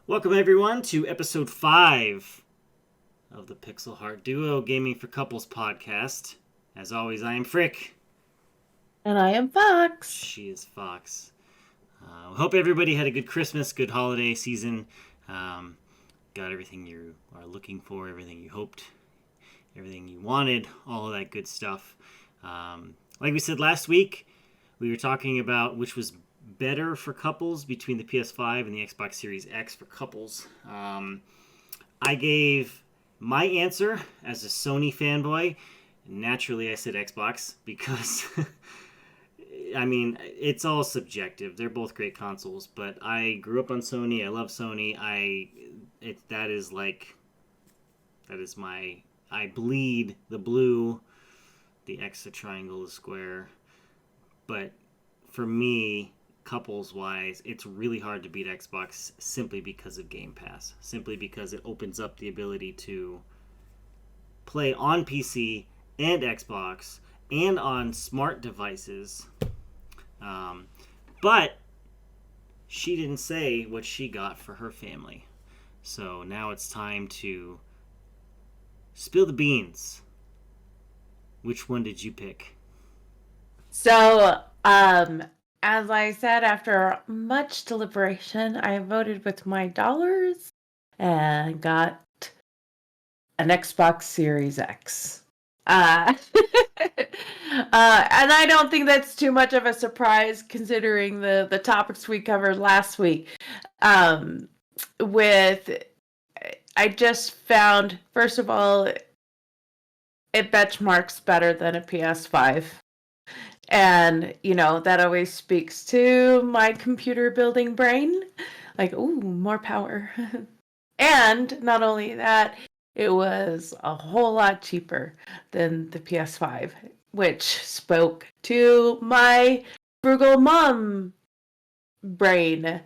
Welcome, everyone, to episode 5 of the Pixel Heart Duo Gaming for Couples podcast. As always, I am Frick. And I am Fox. She is Fox. Hope everybody had a good Christmas, good holiday season. Got everything you are looking for, everything you hoped, everything you wanted, all of that good stuff. Like we said last week, we were talking about which was better for couples between the PS5 and the Xbox Series X for couples. I gave my answer as a Sony fanboy. Naturally, I said Xbox because, I mean, it's all subjective. They're both great consoles, but I grew up on Sony. I love Sony. I bleed the blue, the X, the triangle, the square. But for me, couples wise, it's really hard to beat Xbox simply because of Game Pass. Simply because it opens up the ability to play on PC and Xbox and on smart devices. But she didn't say what she got for her family. So now it's time to spill the beans. Which one did you pick? So, as I said, after much deliberation, I voted with my dollars and got an Xbox Series X. And I don't think that's too much of a surprise considering the topics we covered last week. I just found, first of all, it benchmarks better than a PS5. And, that always speaks to my computer building brain. Like, ooh, more power. And not only that, it was a whole lot cheaper than the PS5, which spoke to my frugal mom brain.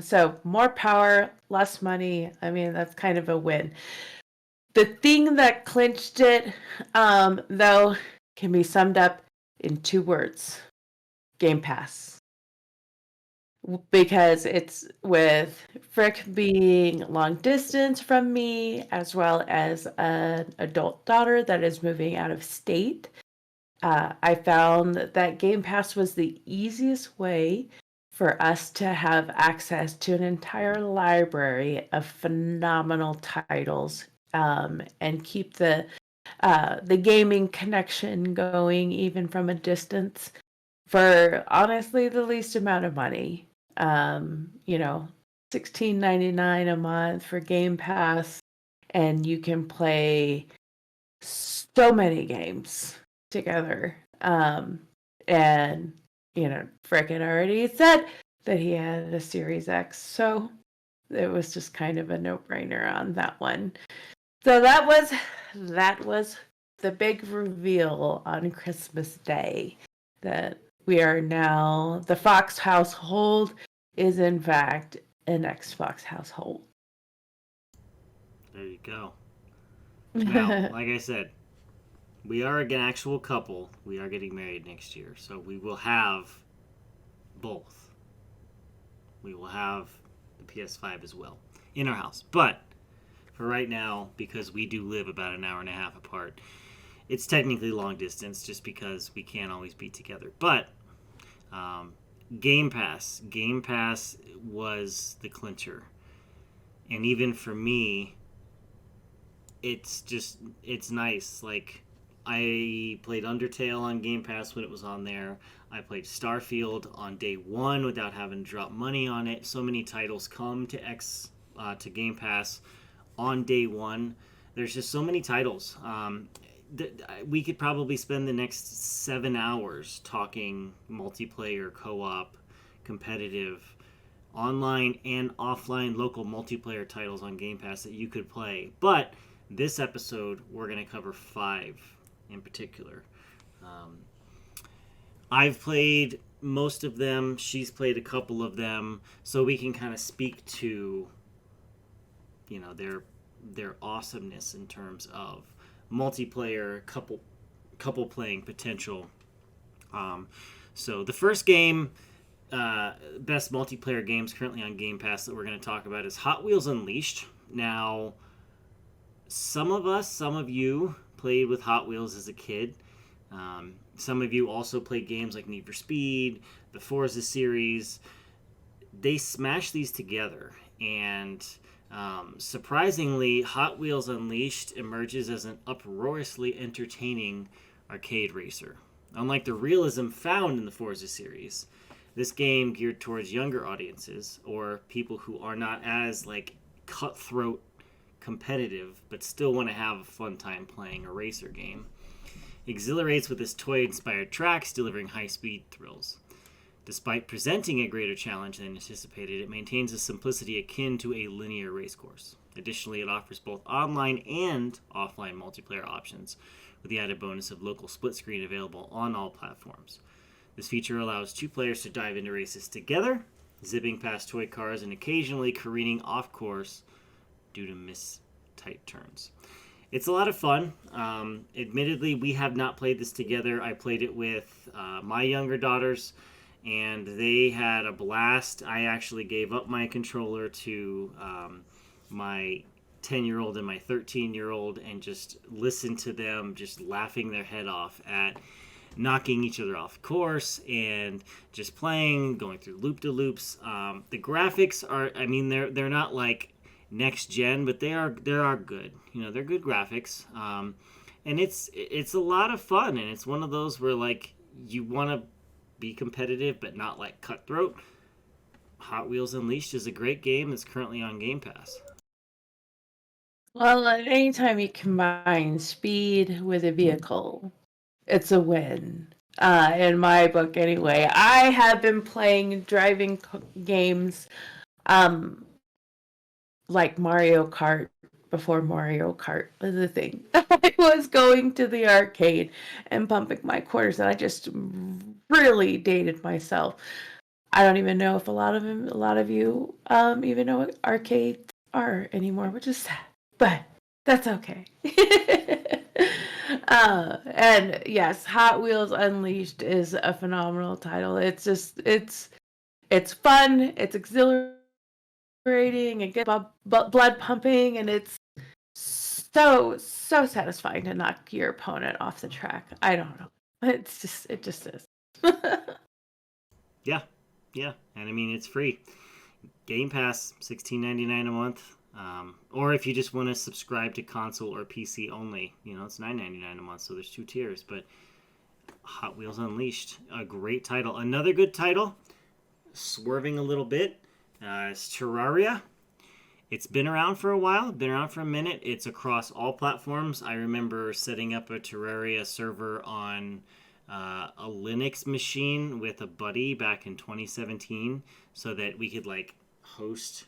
So more power, less money. I mean, that's kind of a win. The thing that clinched it, though, can be summed up in 2 words: Game Pass. Because it's with Frick being long distance from me, as well as an adult daughter that is moving out of state. I found that Game Pass was the easiest way for us to have access to an entire library of phenomenal titles, and keep the gaming connection going even from a distance for honestly the least amount of money. $16.99 a month for Game Pass, and you can play so many games together. And Frick had already said that he had a Series X, so it was just kind of a no-brainer on that one. So that was the big reveal on Christmas Day, that we are now, the Fox household is in fact an Xbox household. There you go. Now, like I said, we are an actual couple. We are getting married next year, so we will have both. We will have the PS5 as well in our house. But for right now, because we do live about an hour and a half apart, it's technically long distance just because we can't always be together. But Game Pass was the clincher. And even for me, it's nice. Like, I played Undertale on Game Pass when it was on there. I played Starfield on day one without having to drop money on it. So many titles come to Game Pass on day one. There's just so many titles. We could probably spend the next 7 hours talking multiplayer, co-op, competitive, online and offline local multiplayer titles on Game Pass that you could play. But this episode, we're going to cover 5 in particular. I've played most of them. She's played a couple of them. So we can kind of speak to, their awesomeness in terms of multiplayer, couple playing potential. So the first game, best multiplayer games currently on Game Pass that we're going to talk about is Hot Wheels Unleashed. Now, some of you played with Hot Wheels as a kid. Some of you also played games like Need for Speed, the Forza series. They smashed these together, and surprisingly, Hot Wheels Unleashed emerges as an uproariously entertaining arcade racer. Unlike the realism found in the Forza series, this game geared towards younger audiences or people who are not as like cutthroat competitive but still want to have a fun time playing a racer game. Exhilarates with its toy inspired tracks, delivering high speed thrills. Despite presenting a greater challenge than anticipated, it maintains a simplicity akin to a linear racecourse. Additionally, it offers both online and offline multiplayer options, with the added bonus of local split screen available on all platforms. This feature allows two players to dive into races together, zipping past toy cars and occasionally careening off course due to mistyped turns. It's a lot of fun. Admittedly, we have not played this together. I played it with my younger daughters, and they had a blast. I actually gave up my controller to my 10-year-old and my 13-year-old and just listened to them just laughing their head off at knocking each other off course and just playing, going through loop de loops. The graphics are, I mean, they're not like next gen, but they are good. You know, they're good graphics, and it's a lot of fun. And it's one of those where like you want to be competitive but not like cutthroat. Hot Wheels Unleashed is a great game. It's currently on Game Pass. Well, anytime you combine speed with a vehicle, it's a win. In my book, anyway. I have been playing driving games, um, like Mario Kart before Mario Kart was a thing. I was going to the arcade and pumping my quarters, and I just really dated myself. I don't even know if a lot of you even know what arcades are anymore, which is sad, but that's okay. And yes, Hot Wheels Unleashed is a phenomenal title. It's fun, it's exhilarating, it gets blood pumping, and it's so satisfying to knock your opponent off the track. I don't know. It just is. Yeah, yeah, and I mean it's free. Game Pass, $16.99 a month. Or if you just want to subscribe to console or PC only, you know, it's $9.99 a month. So there's two tiers. But Hot Wheels Unleashed, a great title. Another good title, swerving a little bit, is Terraria. It's been around for a while, been around for a minute. It's across all platforms. I remember setting up a Terraria server on a Linux machine with a buddy back in 2017 so that we could like host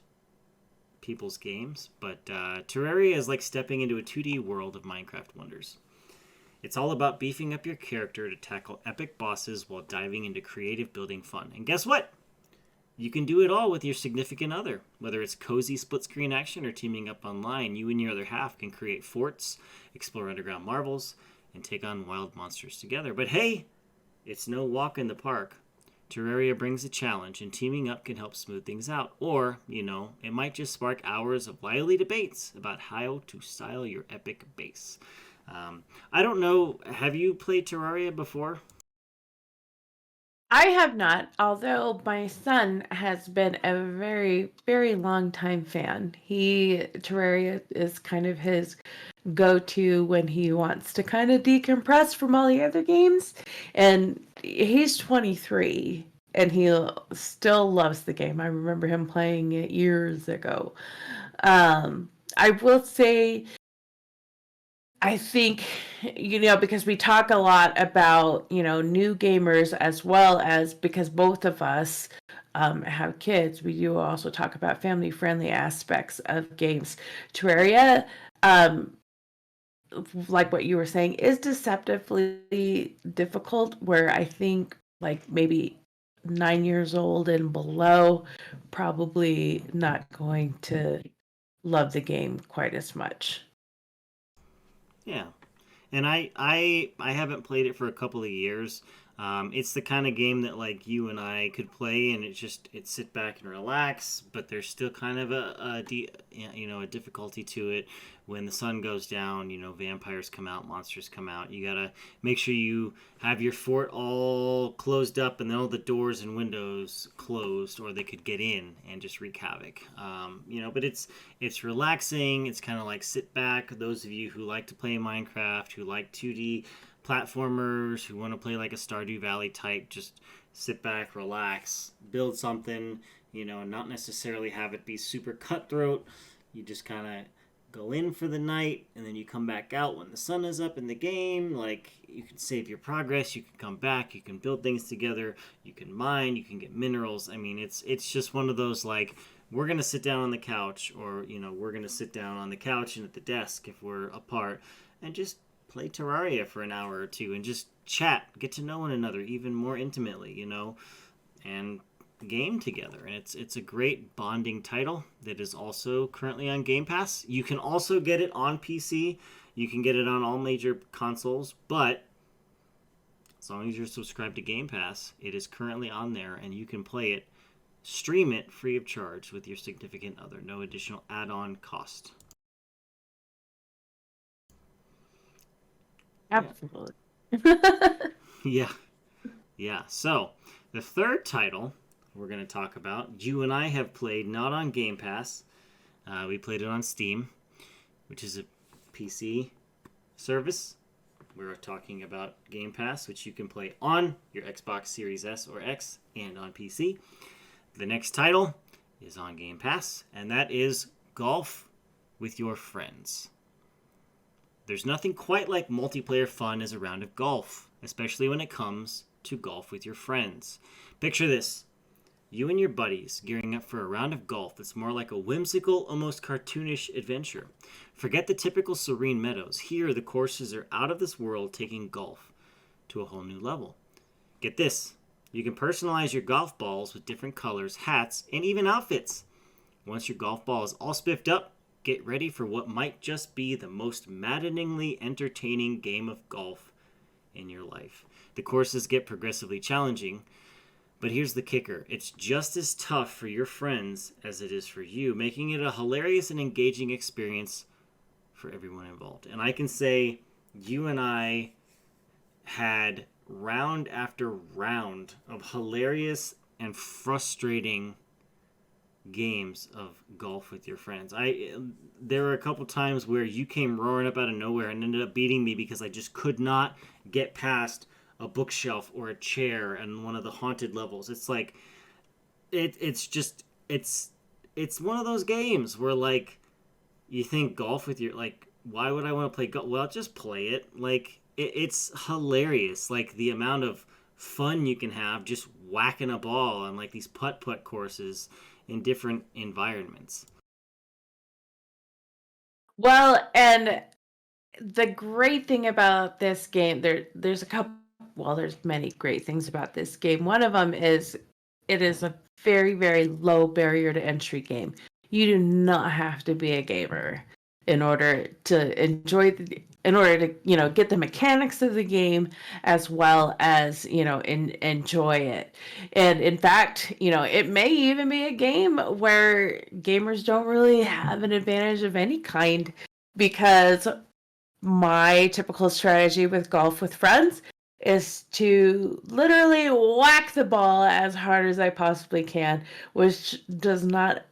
people's games. But Terraria is like stepping into a 2D world of Minecraft wonders. It's all about beefing up your character to tackle epic bosses while diving into creative building fun. And guess what? You can do it all with your significant other. Whether it's cozy split screen action or teaming up online, you and your other half can create forts, explore underground marvels, and take on wild monsters together. But hey, it's no walk in the park. Terraria brings a challenge, and teaming up can help smooth things out. Or, you know, it might just spark hours of lively debates about how to style your epic base. I don't know, have you played Terraria before? I have not, although my son has been a very long time fan. Terraria is kind of his go-to when he wants to kind of decompress from all the other games. And he's 23 and he still loves the game. I remember him playing it years ago. I will say I think, because we talk a lot about, new gamers as well as because both of us have kids, we do also talk about family friendly aspects of games. Terraria, um, like what you were saying, is deceptively difficult, where I think like maybe 9 years old and below probably not going to love the game quite as much. Yeah. And I haven't played it for a couple of years. It's the kind of game that like you and I could play, and it's sit back and relax. But there's still kind of a difficulty to it. When the sun goes down, vampires come out, monsters come out. You gotta make sure you have your fort all closed up and then all the doors and windows closed, or they could get in and just wreak havoc. But it's relaxing. It's kind of like sit back. Those of you who like to play Minecraft, who like 2D platformers, who want to play like a Stardew Valley type, just sit back, relax, build something, and not necessarily have it be super cutthroat. You just kind of go in for the night, and then you come back out when the sun is up in the game. Like, you can save your progress, you can come back, you can build things together, you can mine, you can get minerals. I mean, it's just one of those, like, we're going to sit down on the couch, or we're going to sit down on the couch and at the desk if we're apart, and just play Terraria for an hour or two and just chat, get to know one another even more intimately, and game together. And it's a great bonding title that is also currently on Game Pass. You can also get it on PC. You can get it on all major consoles, but as long as you're subscribed to Game Pass, it is currently on there, and you can play it, stream it free of charge with your significant other. No additional add-on cost. Absolutely. Yeah. So, the third title we're going to talk about, you and I have played not on Game Pass. We played it on Steam, which is a PC service. We're talking about Game Pass, which you can play on your Xbox Series S or X and on PC. The next title is on Game Pass, and that is Golf with Your Friends. There's nothing quite like multiplayer fun as a round of golf, especially when it comes to golf with your friends. Picture this. You and your buddies gearing up for a round of golf that's more like a whimsical, almost cartoonish adventure. Forget the typical serene meadows. Here, the courses are out of this world, taking golf to a whole new level. Get this. You can personalize your golf balls with different colors, hats, and even outfits. Once your golf ball is all spiffed up, get ready for what might just be the most maddeningly entertaining game of golf in your life. The courses get progressively challenging, but here's the kicker. It's just as tough for your friends as it is for you, making it a hilarious and engaging experience for everyone involved. And I can say you and I had round after round of hilarious and frustrating games of golf with your friends. There were a couple times where you came roaring up out of nowhere and ended up beating me because I just could not get past a bookshelf or a chair and one of the haunted levels. It's like it's one of those games where like you think golf with your, like, why would I want to play golf? Well, just play it. Like it's hilarious, like the amount of fun you can have just whacking a ball on like these putt-putt courses in different environments. Well, and the great thing about this game, there's a couple, well, there's many great things about this game. One of them is it is a very, very low barrier to entry game. You do not have to be a gamer in order to in order to, get the mechanics of the game as well as, enjoy it. And in fact, it may even be a game where gamers don't really have an advantage of any kind, because my typical strategy with golf with friends is to literally whack the ball as hard as I possibly can, which does not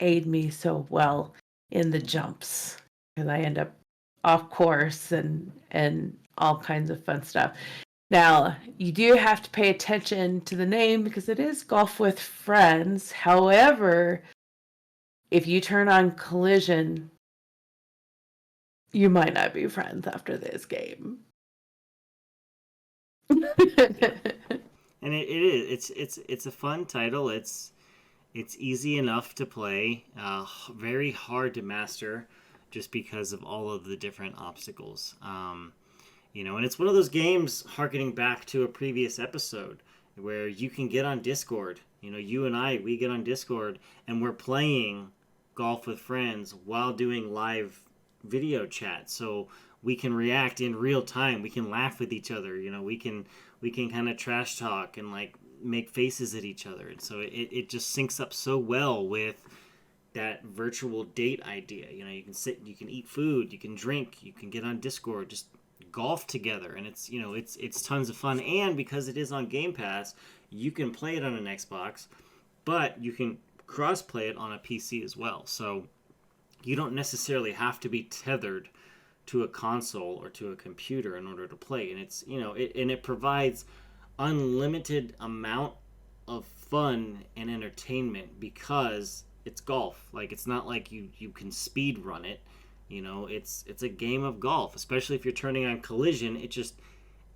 aid me so well in the jumps, because I end up off course and all kinds of fun stuff. Now, you do have to pay attention to the name because it is Golf with Friends. However, if you turn on collision, you might not be friends after this game. Yeah. And it is. It's a fun title. It's easy enough to play. Very hard to master, just because of all of the different obstacles. And it's one of those games, harkening back to a previous episode, where you can get on Discord. You and I, we get on Discord and we're playing Golf with Friends while doing live video chat. So we can react in real time. We can laugh with each other. We can kind of trash talk and like make faces at each other. And so it just syncs up so well with that virtual date idea. You can sit, you can eat food, you can drink, you can get on Discord, just golf together, and it's tons of fun. And because it is on Game Pass, you can play it on an Xbox, but you can cross play it on a PC as well. So you don't necessarily have to be tethered to a console or to a computer in order to play. And it provides unlimited amount of fun and entertainment because it's golf. Like, it's not like you can speed run it. It's a game of golf, especially if you're turning on collision. It just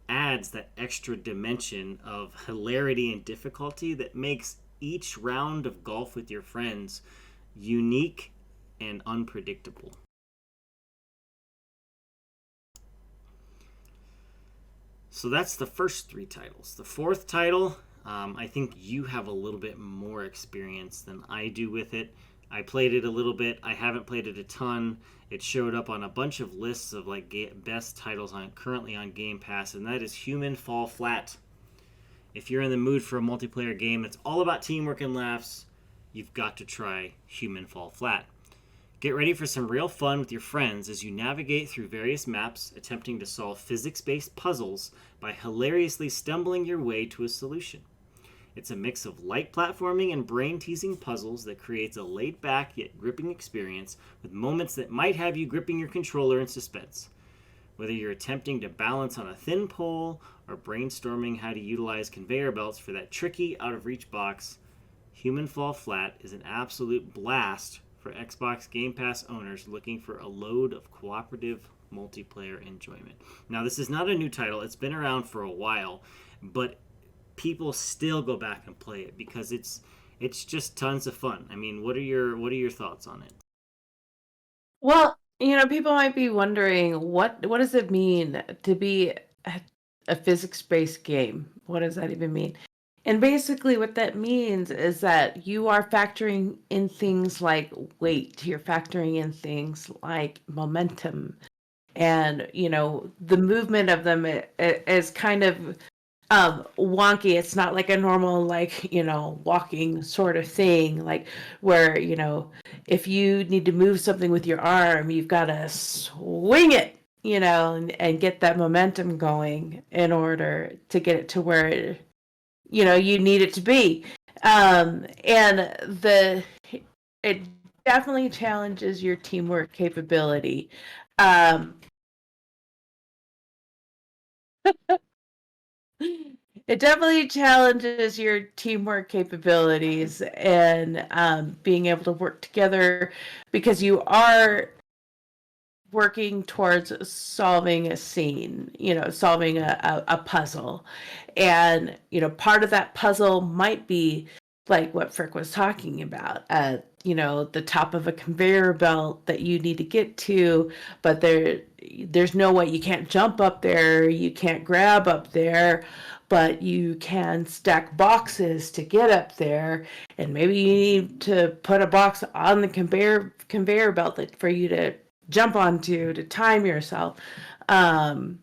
adds that extra dimension of hilarity and difficulty that makes each round of golf with your friends unique and unpredictable. So that's the first three titles. The fourth title, I think you have a little bit more experience than I do with it. I played it a little bit. I haven't played it a ton. It showed up on a bunch of lists of like best titles currently on Game Pass, and that is Human Fall Flat. If you're in the mood for a multiplayer game that's all about teamwork and laughs, you've got to try Human Fall Flat. Get ready for some real fun with your friends as you navigate through various maps, attempting to solve physics-based puzzles by hilariously stumbling your way to a solution. It's a mix of light platforming and brain-teasing puzzles that creates a laid-back yet gripping experience with moments that might have you gripping your controller in suspense. Whether you're attempting to balance on a thin pole or brainstorming how to utilize conveyor belts for that tricky, out-of-reach box, Human Fall Flat is an absolute blast for Xbox Game Pass owners looking for a load of cooperative multiplayer enjoyment. Now, this is not a new title. It's been around for a while, but people still go back and play it because it's just tons of fun. I mean, what are your thoughts on it? Well, people might be wondering what does it mean to be a physics-based game? What does that even mean? And basically what that means is that you are factoring in things like weight, you're factoring in things like momentum, and the movement of them is kind of wonky. It's not like a normal, like, walking sort of thing, like where if you need to move something with your arm, you've got to swing it, and get that momentum going in order to get it to where you need it to be. And it definitely challenges your teamwork capability. um It definitely challenges your teamwork capabilities and being able to work together, because you are working towards solving a scene, solving a puzzle. And, part of that puzzle might be like what Frick was talking about, the top of a conveyor belt that you need to get to, but there's no way. You can't jump up there, you can't grab up there, but you can stack boxes to get up there. And maybe you need to put a box on the conveyor belt for you to jump onto to time yourself. And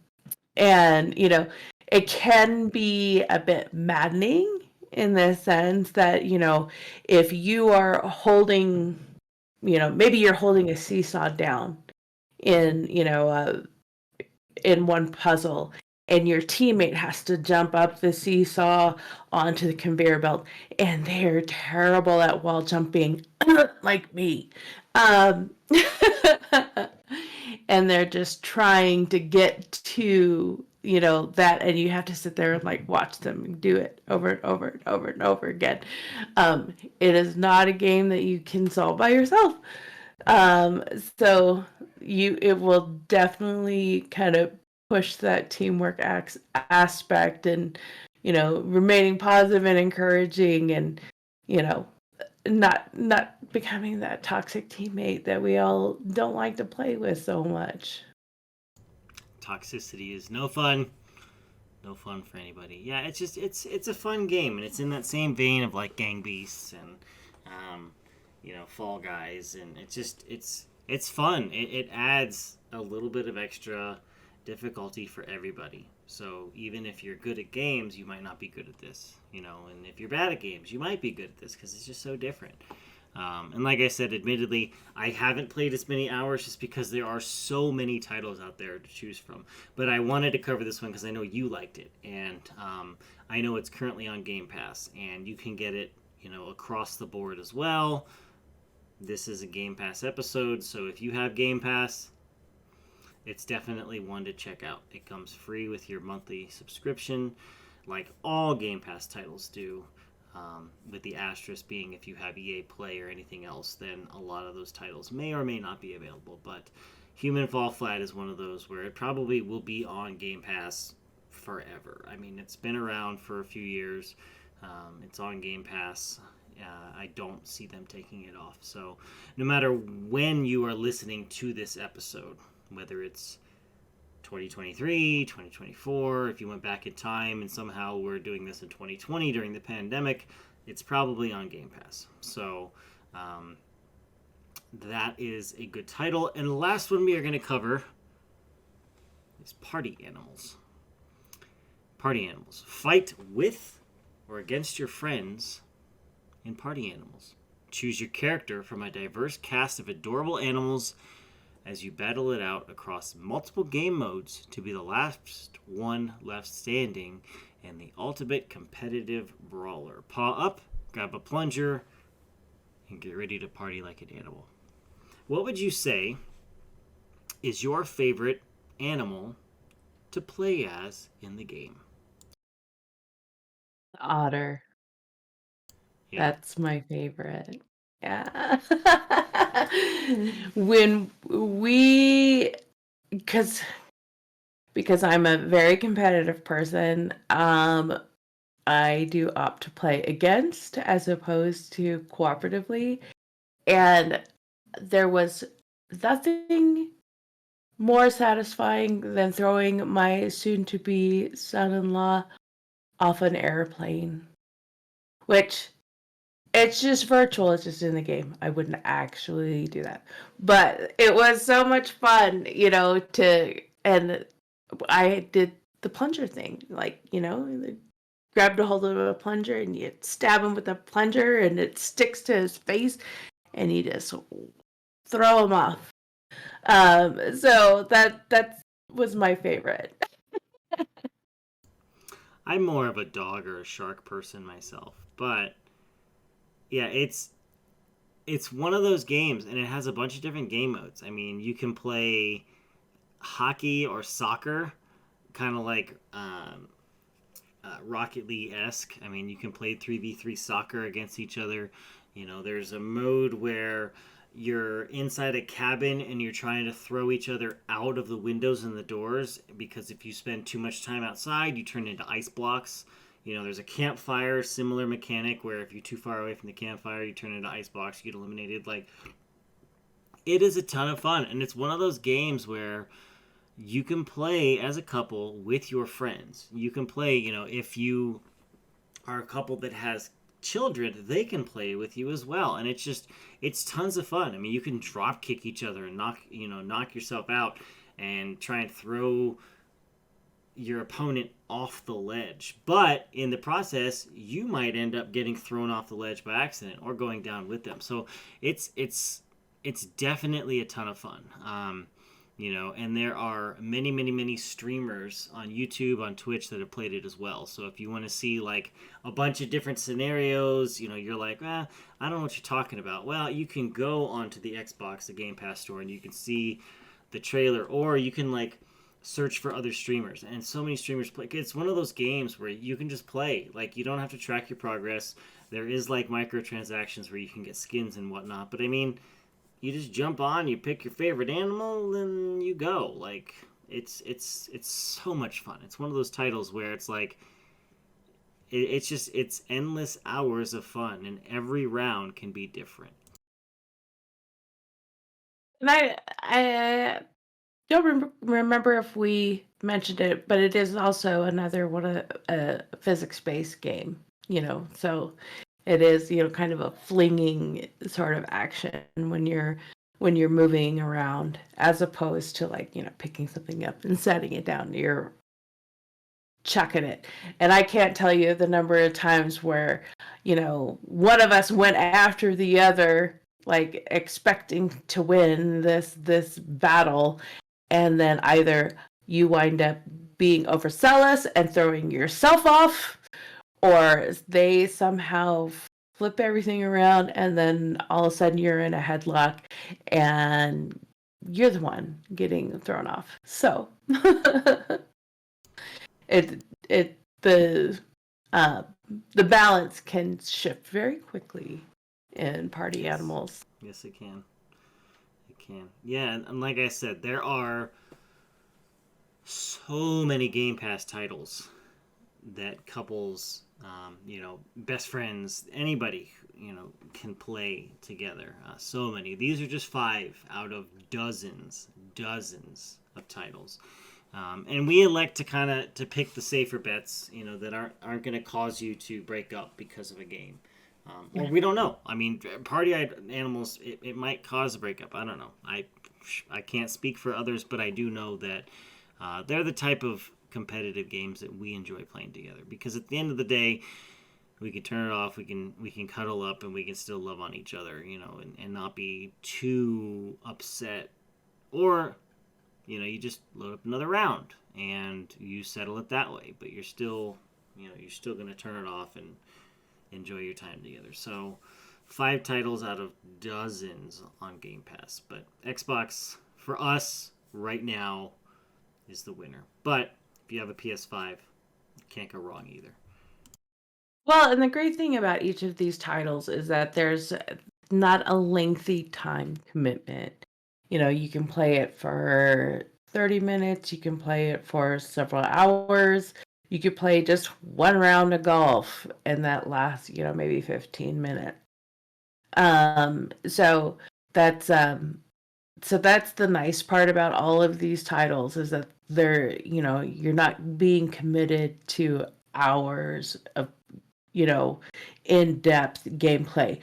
it can be a bit maddening in the sense that if you are holding, maybe you're holding a seesaw down in in one puzzle, and your teammate has to jump up the seesaw onto the conveyor belt, and they're terrible at wall jumping, like me. um and they're just trying to get to that, and you have to sit there and like watch them do it over and over and over and over again. It is not a game that you can solve by yourself. um so it will definitely kind of push that teamwork aspect, and remaining positive and encouraging, and you know not becoming that toxic teammate that we all don't like to play with so much. Toxicity is no fun. No fun for anybody. Yeah, it's a fun game, and it's in that same vein of like Gang Beasts and Fall Guys, and it's fun. It adds a little bit of extra difficulty for everybody. So even if you're good at games, you might not be good at this, and if you're bad at games, you might be good at this because it's just so different. And like I said, admittedly, I haven't played as many hours just because there are so many titles out there to choose from. But I wanted to cover this one because I know you liked it, and I know it's currently on Game Pass, and you can get it, across the board as well. This is a Game Pass episode, so if you have Game Pass, it's definitely one to check out. It comes free with your monthly subscription, like all Game Pass titles do. With the asterisk being if you have EA Play or anything else, then a lot of those titles may or may not be available. But Human Fall Flat is one of those where it probably will be on Game Pass forever. I mean, it's been around for a few years. It's on Game Pass. I don't see them taking it off. So no matter when you are listening to this episode, whether it's 2023, 2024, if you went back in time and somehow we're doing this in 2020 during the pandemic, it's probably on Game Pass. So that is a good title. And the last one we are going to cover is Party Animals. Party Animals. Fight with or against your friends in Party Animals. Choose your character from a diverse cast of adorable animals as you battle it out across multiple game modes to be the last one left standing and the ultimate competitive brawler. Paw up, grab a plunger, and get ready to party like an animal. What would you say is your favorite animal to play as in the game? Otter. Yeah. That's my favorite. Yeah. When we, because I'm a very competitive person, I do opt to play against as opposed to cooperatively. And there was nothing more satisfying than throwing my soon-to-be son-in-law off an airplane, which it's just virtual. It's just in the game. I wouldn't actually do that. But it was so much fun, and I did the plunger thing. Like, grabbed a hold of a plunger and you stab him with a plunger and it sticks to his face and you just throw him off. So that was my favorite. I'm more of a dog or a shark person myself, but yeah, it's one of those games, and it has a bunch of different game modes. I mean, you can play hockey or soccer, kind of like Rocket League esque. I mean, you can play 3v3 soccer against each other. There's a mode where you're inside a cabin and you're trying to throw each other out of the windows and the doors because if you spend too much time outside, you turn into ice blocks. There's a campfire, similar mechanic where if you're too far away from the campfire, you turn into ice blocks, you get eliminated. Like, it is a ton of fun, and it's one of those games where you can play as a couple with your friends. You can play, if you are a couple that has children, they can play with you as well, and it's tons of fun. I mean, you can drop kick each other and knock yourself out and try and throw your opponent off the ledge, but in the process you might end up getting thrown off the ledge by accident or going down with them. So it's definitely a ton of fun. And there are many streamers on YouTube, on Twitch that have played it as well. So if you want to see like a bunch of different scenarios, you're like, I don't know what you're talking about. Well, you can go onto the Xbox, the Game Pass store, and you can see the trailer, or you can like search for other streamers. And so many streamers play. It's one of those games where you can just play. Like, you don't have to track your progress. There is like microtransactions where you can get skins and whatnot. But I mean, you just jump on, you pick your favorite animal, and you go. Like, it's so much fun. It's one of those titles where it's like it's endless hours of fun, and every round can be different. And I don't remember if we mentioned it, but it is also another one of a physics-based game. So it is kind of a flinging sort of action when you're when you're moving around, as opposed to like, picking something up and setting it down. You're chucking it. And I can't tell you the number of times where, one of us went after the other, like expecting to win this battle, and then either you wind up being overzealous and throwing yourself off, or they somehow flip everything around, and then all of a sudden you're in a headlock and you're the one getting thrown off. So it it uh the balance can shift very quickly in party animals. Yes, it can. It can. Yeah, and like I said, there are so many Game Pass titles that couples, best friends, anybody, can play together. So many. These are just 5 out of dozens of titles. And we elect to kind of to pick the safer bets, that aren't going to cause you to break up because of a game. Or we don't know. I mean, party animals, it might cause a breakup. I don't know. I can't speak for others, but I do know that they're the type of competitive games that we enjoy playing together, because at the end of the day, we can turn it off, we can cuddle up, and we can still love on each other, and not be too upset. Or you just load up another round and you settle it that way, but you're still going to turn it off and enjoy your time together. So 5 titles out of dozens on Game Pass, but Xbox for us right now is the winner. But if you have a PS5, you can't go wrong either. Well, and the great thing about each of these titles is that there's not a lengthy time commitment. You can play it for 30 minutes, you can play it for several hours, you could play just one round of golf, and that lasts, maybe 15 minutes. So that's the nice part about all of these titles, is that they're, you're not being committed to hours of, in-depth gameplay.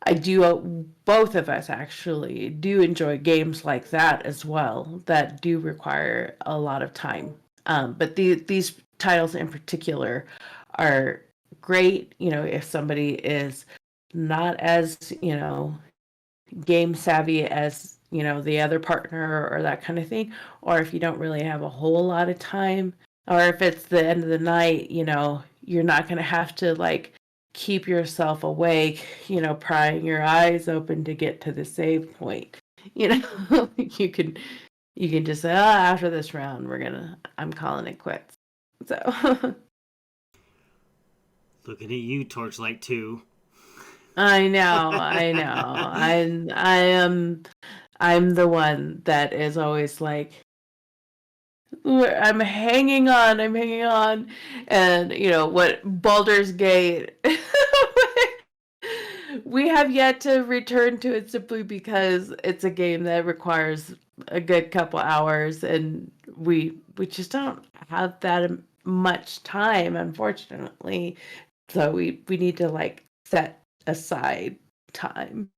I do, both of us actually do enjoy games like that as well, that do require a lot of time. But these titles in particular are great, if somebody is not as, game savvy as, the other partner or that kind of thing, or if you don't really have a whole lot of time, or if it's the end of the night, you're not going to have to like keep yourself awake, prying your eyes open to get to the save point. You can just say, after this round, I'm calling it quits. So Looking at you, Torchlight 2. I know. I'm the one that is always like, I'm hanging on. And what Baldur's Gate, we have yet to return to it, simply because it's a game that requires a good couple hours, and we just don't have that much time, unfortunately. So we need to like set aside time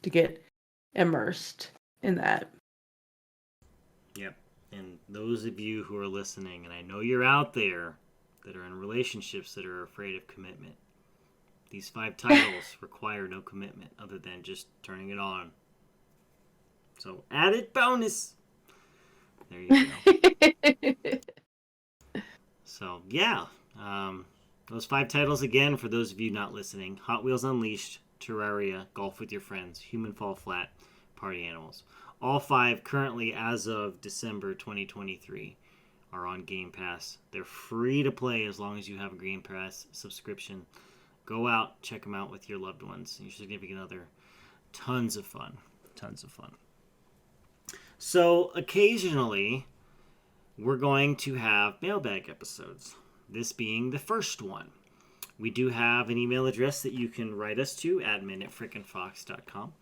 to get immersed in that. Yep. And those of you who are listening, and I know you're out there, that are in relationships that are afraid of commitment, these 5 titles require no commitment other than just turning it on. So, added bonus. There you go. So, yeah. Those 5 titles again, for those of you not listening: Hot Wheels Unleashed, Terraria, Golf with Your Friends, Human Fall Flat, Party Animals. All 5 currently, as of December 2023, are on Game Pass. They're free to play as long as you have a Game Pass subscription. Go out, check them out with your loved ones, your significant other. Tons of fun. So occasionally, we're going to have mailbag episodes, this being the first one. We do have an email address that you can write us to, admin@frickinfox.com.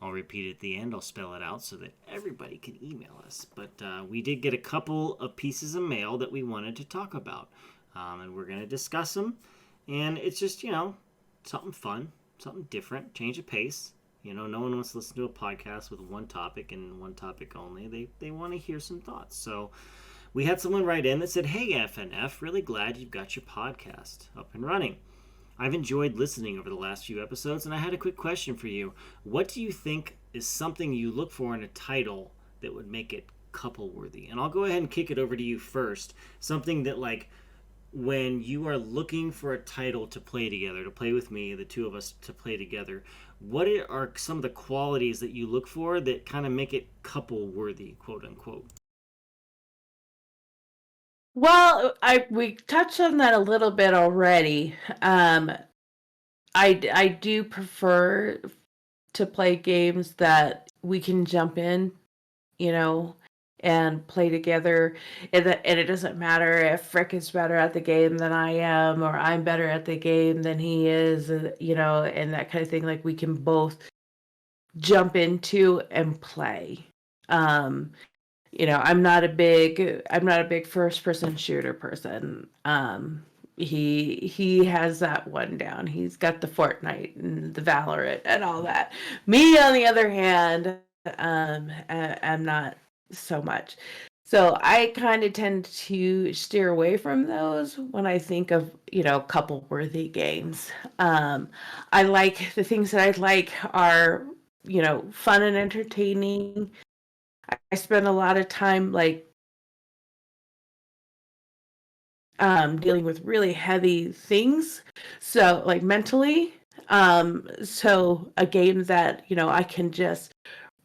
I'll repeat it at the end. I'll spell it out so that everybody can email us. But we did get a couple of pieces of mail that we wanted to talk about. And we're going to discuss them. And it's just, something fun, something different, change of pace. No one wants to listen to a podcast with one topic and one topic only. They want to hear some thoughts. So we had someone write in that said, "Hey FNF, really glad you've got your podcast up and running. I've enjoyed listening over the last few episodes, and I had a quick question for you. What do you think is something you look for in a title that would make it couple worthy?" And I'll go ahead and kick it over to you first. Something that, like, when you are looking for a title to play together, to play with me, the two of us to play together, what are some of the qualities that you look for that kind of make it couple worthy, quote unquote? Well, I we touched on that a little bit already. I do prefer to play games that we can jump in, you know, and play together. And it doesn't matter if Frick is better at the game than I am, or I'm better at the game than he is, and that kind of thing. Like we can both jump into and play. Um, I'm not a big first person shooter person. He has that one down. He's got the Fortnite and the Valorant and all that. Me, on the other hand, I'm not so much. So I kind of tend to steer away from those when I think of, couple worthy games. I like the things that I like are, fun and entertaining. I spend a lot of time like dealing with really heavy things, so like mentally. So a game that I can just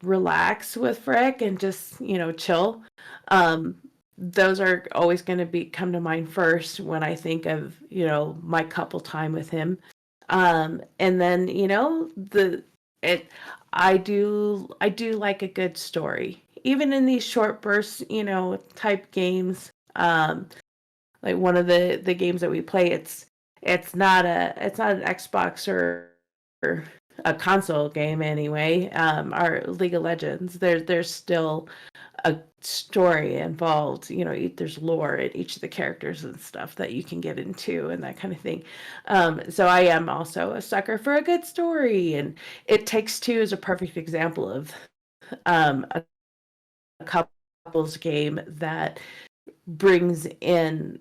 relax with Frick and just chill. Um, those are always going to be come to mind first when I think of my couple time with him. And then the it I do like a good story even in these short bursts type games. Like one of the games that we play, it's not an Xbox or a console game anyway. Our League of Legends, there's still a story involved. There's lore in each of the characters and stuff that you can get into and that kind of thing. So I am also a sucker for a good story, and It Takes Two is a perfect example of a couples game that brings in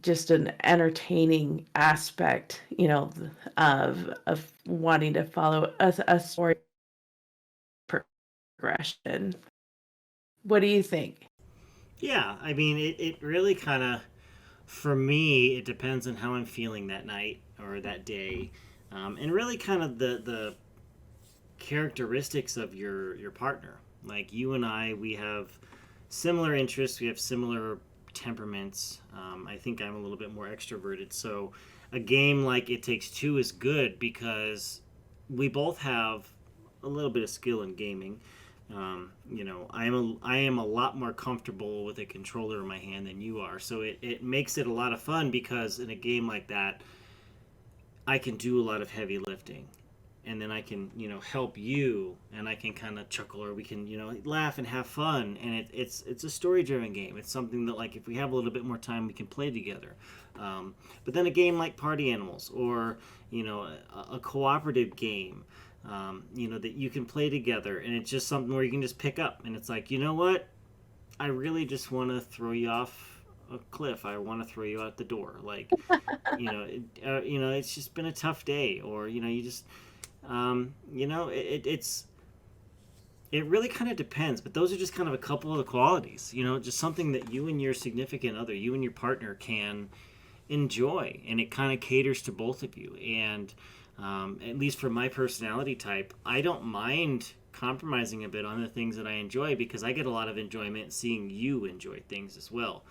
just an entertaining aspect, of wanting to follow a story progression. What do you think? Yeah, I mean, it really kind of, for me, it depends on how I'm feeling that night or that day. And really kind of the characteristics of your partner. Like you and I, we have similar interests, we have similar temperaments. I think I'm a little bit more extroverted, so a game like It Takes Two is good because we both have a little bit of skill in gaming. I am a lot more comfortable with a controller in my hand than you are, so it makes it a lot of fun because in a game like that, I can do a lot of heavy lifting, and then I can help you, and I can kind of chuckle, or we can laugh and have fun, and it's a story driven game. It's something that, like, if we have a little bit more time, we can play together. But then a game like Party Animals, or a cooperative game, that you can play together, and it's just something where you can just pick up, and it's like, you know what, I really just want to throw you off a cliff. I want to throw you out the door. Like, it's just been a tough day, or you just it really kind of depends, but those are just kind of a couple of the qualities, just something that you and your significant other, you and your partner can enjoy, and it kind of caters to both of you. And at least for my personality type, I don't mind compromising a bit on the things that I enjoy because I get a lot of enjoyment seeing you enjoy things as well.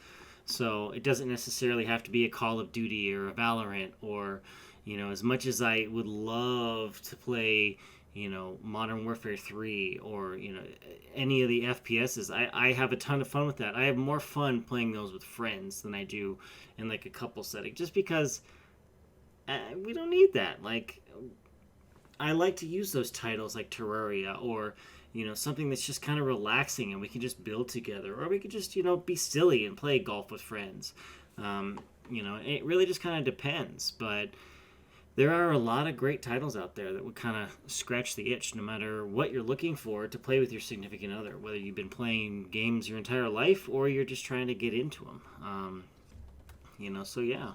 So it doesn't necessarily have to be a Call of Duty or a Valorant, or as much as I would love to play Modern Warfare 3, or any of the FPSs. I have a ton of fun with that. I have more fun playing those with friends than I do in like a couple setting, just because we don't need that. Like, I like to use those titles like Terraria, or something that's just kind of relaxing and we can just build together, or we could just be silly and play golf with friends. It really just kind of depends. But There are a lot of great titles out there that would kind of scratch the itch no matter what you're looking for to play with your significant other, whether you've been playing games your entire life or you're just trying to get into them. So yeah.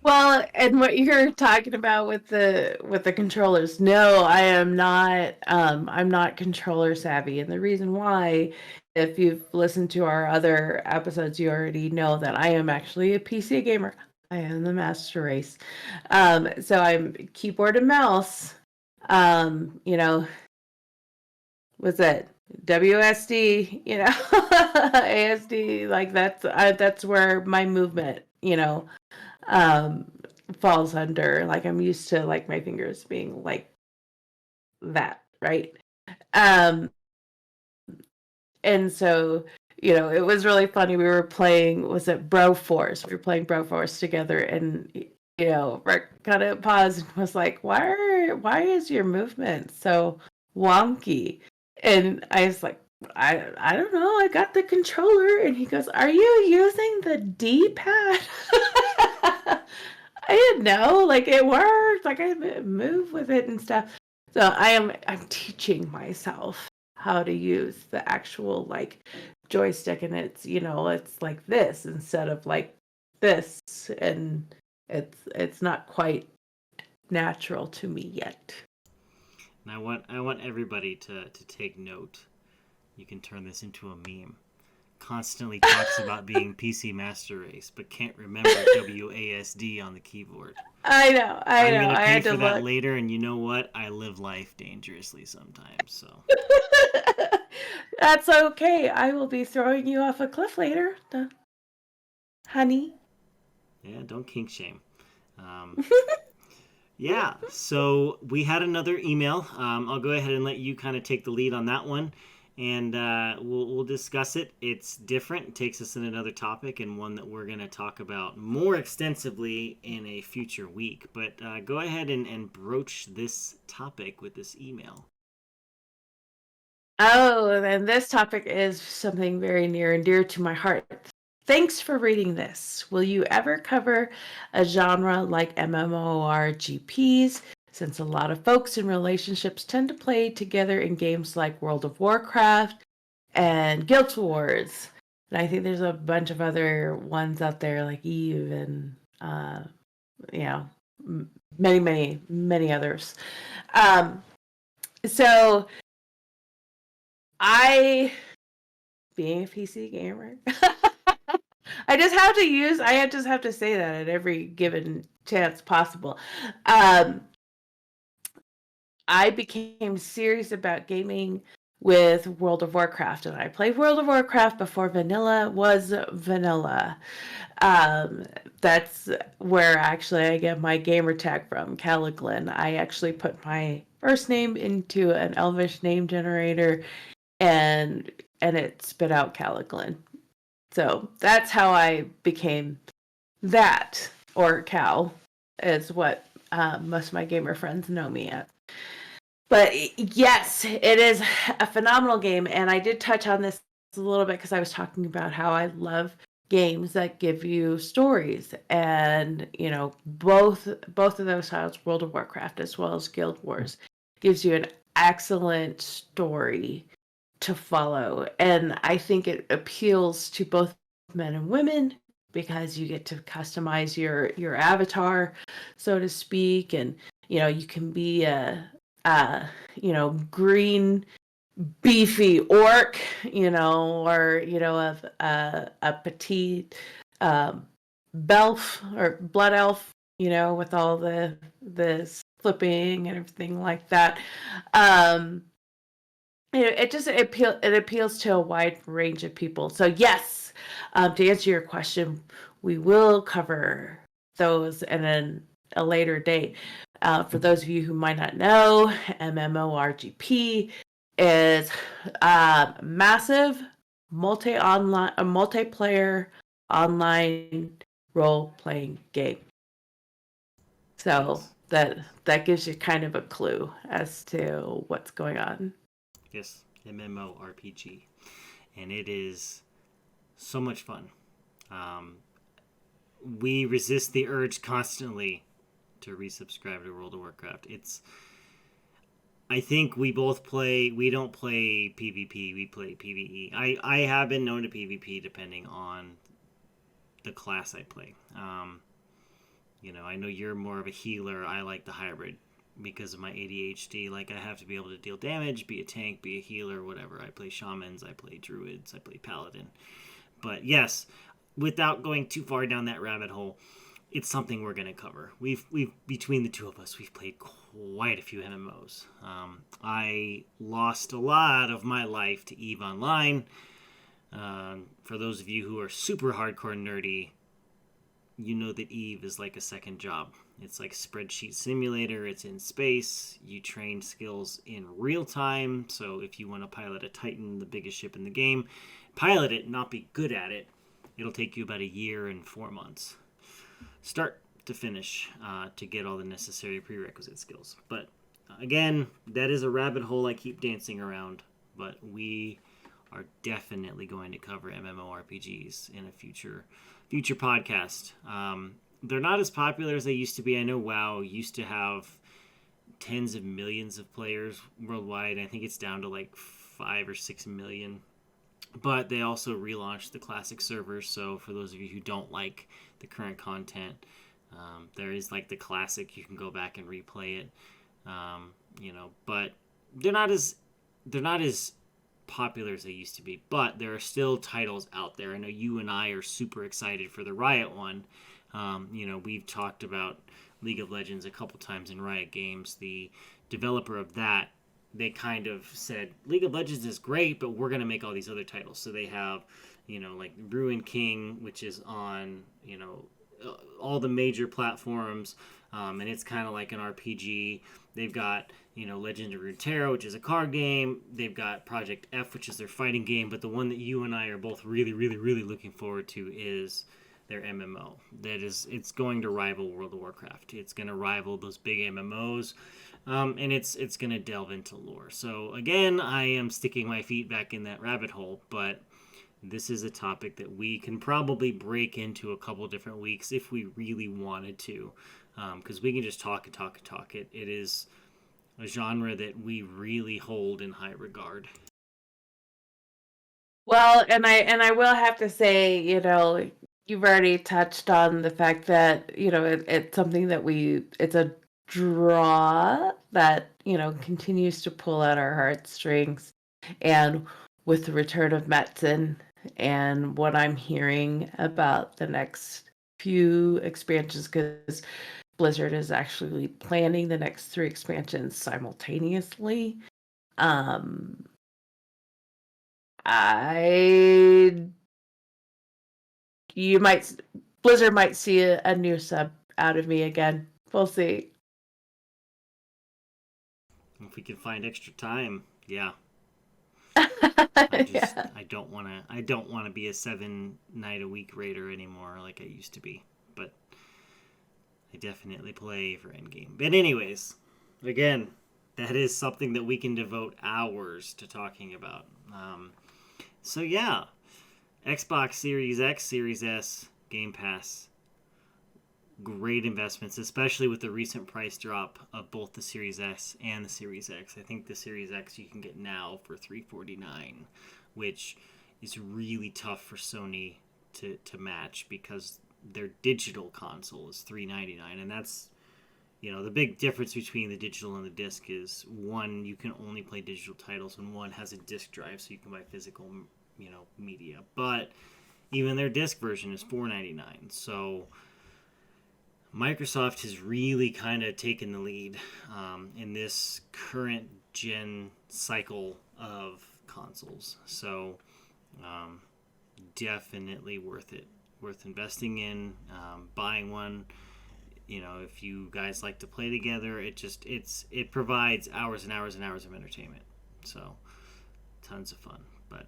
Well, and what you're talking about with the controllers, no, I am not. I'm not controller savvy, and the reason why, if you've listened to our other episodes, you already know that I am actually a PC gamer. I am the master race. So I'm keyboard and mouse. You know, was it WSD? You know, ASD. Like that's where my movement. Um, falls under. Like I'm used to like my fingers being like that, right? Um, and so it was really funny. We were playing, was it Broforce? We were playing Broforce together, and Rick kind of paused and was like, "Why is your movement so wonky?" And I was like, I don't know. I got the controller, and he goes, "Are you using the D-pad?" I didn't know. Like it worked. Like I move with it and stuff. So I'm teaching myself how to use the actual like joystick, and it's like this instead of like this, and it's not quite natural to me yet. And I want everybody to take note. You can turn this into a meme. Constantly talks about being PC Master Race, but can't remember WASD on the keyboard. I know. I'm gonna I pay had to for that look. later, and you know what? I live life dangerously sometimes, so That's okay. I will be throwing you off a cliff later, honey. yeah, don't kink shame. Um, yeah, so we had another email. I'll go ahead and let you kind of take the lead on that one, and we'll discuss it. It's different. It takes us in another topic and one that we're going to talk about more extensively in a future week. But go ahead and broach this topic with this email. Oh, and this topic is something very near and dear to my heart. Thanks for reading this. Will you ever cover a genre like MMORPGs? Since a lot of folks in relationships tend to play together in games like World of Warcraft and Guild Wars. And I think there's a bunch of other ones out there like Eve and, you know, many, many, many others. Um, so I, being a PC gamer, I just have to say that at every given chance possible. Um, I became serious about gaming with World of Warcraft, and I played World of Warcraft before vanilla was vanilla. Um, that's where actually I get my gamer tag from, Caliglin. I actually put my first name into an Elvish name generator, and it spit out Caliglin. So that's how I became that, or Cal, is what most of my gamer friends know me at. But yes, it is a phenomenal game, and I did touch on this a little bit because I was talking about how I love games that give you stories, and both of those titles, World of Warcraft as well as Guild Wars, gives you an excellent story to follow, and I think it appeals to both men and women because you get to customize your avatar, so to speak, and you can be green beefy orc, or a petite belf or blood elf, with all the flipping and everything like that. um it appeals to a wide range of people. So yes, to answer your question, we will cover those in a later date. For those of you who might not know, MMORPG is a massive multiplayer online role playing game. So Yes. that gives you kind of a clue as to what's going on. Yes, MMORPG. And it is so much fun. Um, we resist the urge constantly to resubscribe to World of Warcraft. I think we don't play PvP, we play PvE. I have been known to PvP depending on the class I play. I know you're more of a healer. I like the hybrid because of my ADHD. Like, I have to be able to deal damage, be a tank, be a healer, whatever. I play shamans, I play druids, I play paladin. But yes, without going too far down that rabbit hole, it's something we're going to cover. We've between the two of us, we've played quite a few MMOs. I lost a lot of my life to EVE Online. For those of you who are super hardcore nerdy, you know that EVE is like a second job. It's like spreadsheet simulator. It's in space. You train skills in real time. So if you want to pilot a Titan, the biggest ship in the game, pilot it, not be good at it, it'll take you about a year and 4 months. Start to finish to get all the necessary prerequisite skills. But again, that is a rabbit hole I keep dancing around. But we are definitely going to cover MMORPGs in a future podcast. They're not as popular as they used to be. I know WoW used to have tens of millions of players worldwide. I think it's down to like 5 or 6 million. But they also relaunched the classic servers. So for those of you who don't like the current content, there is like the classic. You can go back and replay it. But they're not as popular as they used to be. But there are still titles out there. I know you and I are super excited for the Riot one. We've talked about League of Legends a couple times in Riot Games. The developer of that, they kind of said League of Legends is great, but we're going to make all these other titles. So they have, like Ruin King, which is on, all the major platforms. And it's kind of like an RPG. They've got, Legend of Runeterra, which is a card game. They've got Project F, which is their fighting game. But the one that you and I are both really, really, really looking forward to is their MMO. It's going to rival World of Warcraft. It's going to rival those big MMOs. And it's going to delve into lore. So again, I am sticking my feet back in that rabbit hole, but this is a topic that we can probably break into a couple different weeks if we really wanted to, because we can just talk and talk and talk. It is a genre that we really hold in high regard. Well, and I will have to say, you've already touched on the fact that, it's something that it's a draw that, continues to pull at our heartstrings. And with the return of Metzen and what I'm hearing about the next few expansions, because Blizzard is actually planning the next 3 expansions simultaneously. Blizzard might see a new sub out of me again. We'll see. If we can find extra time, yeah. Yeah. I don't want to be a 7-night-a-week raider anymore like I used to be. But I definitely play for endgame. But anyways, again, that is something that we can devote hours to talking about. So yeah, Xbox Series X, Series S, Game Pass, great investments, especially with the recent price drop of both the Series S and the Series X. I think the Series X you can get now for $349, which is really tough for Sony to match because their digital console is $399, and that's, the big difference between the digital and the disc is one, you can only play digital titles, and one has a disc drive, so you can buy physical, media. But even their disc version is $499. So Microsoft has really kind of taken the lead in this current gen cycle of consoles. So definitely worth it. Worth investing in, buying one. If you guys like to play together, it provides hours and hours and hours of entertainment. So tons of fun. But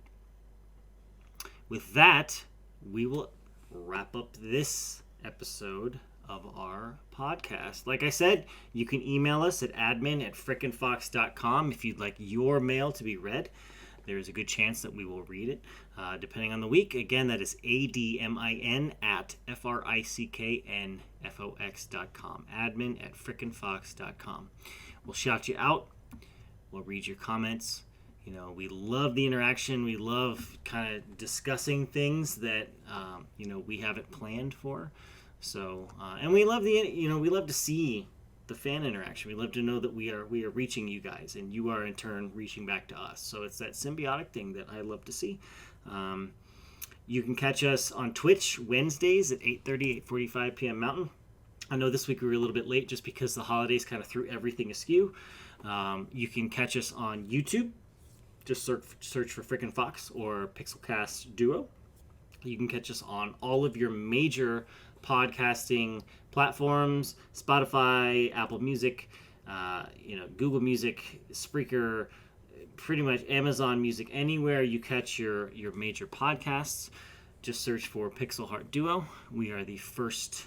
with that, we will wrap up this episode of our podcast. Like I said, you can email us at admin@frickinfox.com if you'd like your mail to be read. there's a good chance that we will read it, depending on the week. Again, that is ADMIN at FRICKNFOX.com. Admin at frickinfox.com. We'll shout you out. We'll read your comments. We love the interaction. We love kind of discussing things that we haven't planned for. So and we love we love to see the fan interaction. We love to know that we are reaching you guys, and you are in turn reaching back to us. So it's that symbiotic thing that I love to see. You can catch us on Twitch Wednesdays at 8:30, 8:45 p.m. Mountain. I know this week we were a little bit late just because the holidays kind of threw everything askew. You can catch us on YouTube. Just search for Frickin' Fox or Pixelcast Duo. You can catch us on all of your major podcasting platforms: Spotify, Apple Music, Google Music, Spreaker, pretty much Amazon Music. Anywhere you catch your major podcasts, just search for Pixel Heart Duo. We are the first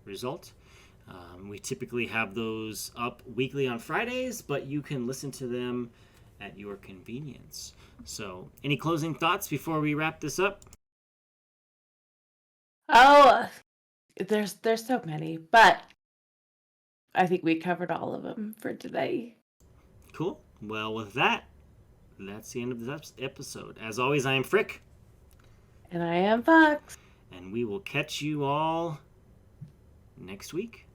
result. We typically have those up weekly on Fridays, but you can listen to them at your convenience. So, any closing thoughts before we wrap this up? Oh, there's so many, but I think we covered all of them for today. Cool. Well, with that, that's the end of this episode. As always, I am Frick. And I am Fox. And we will catch you all next week.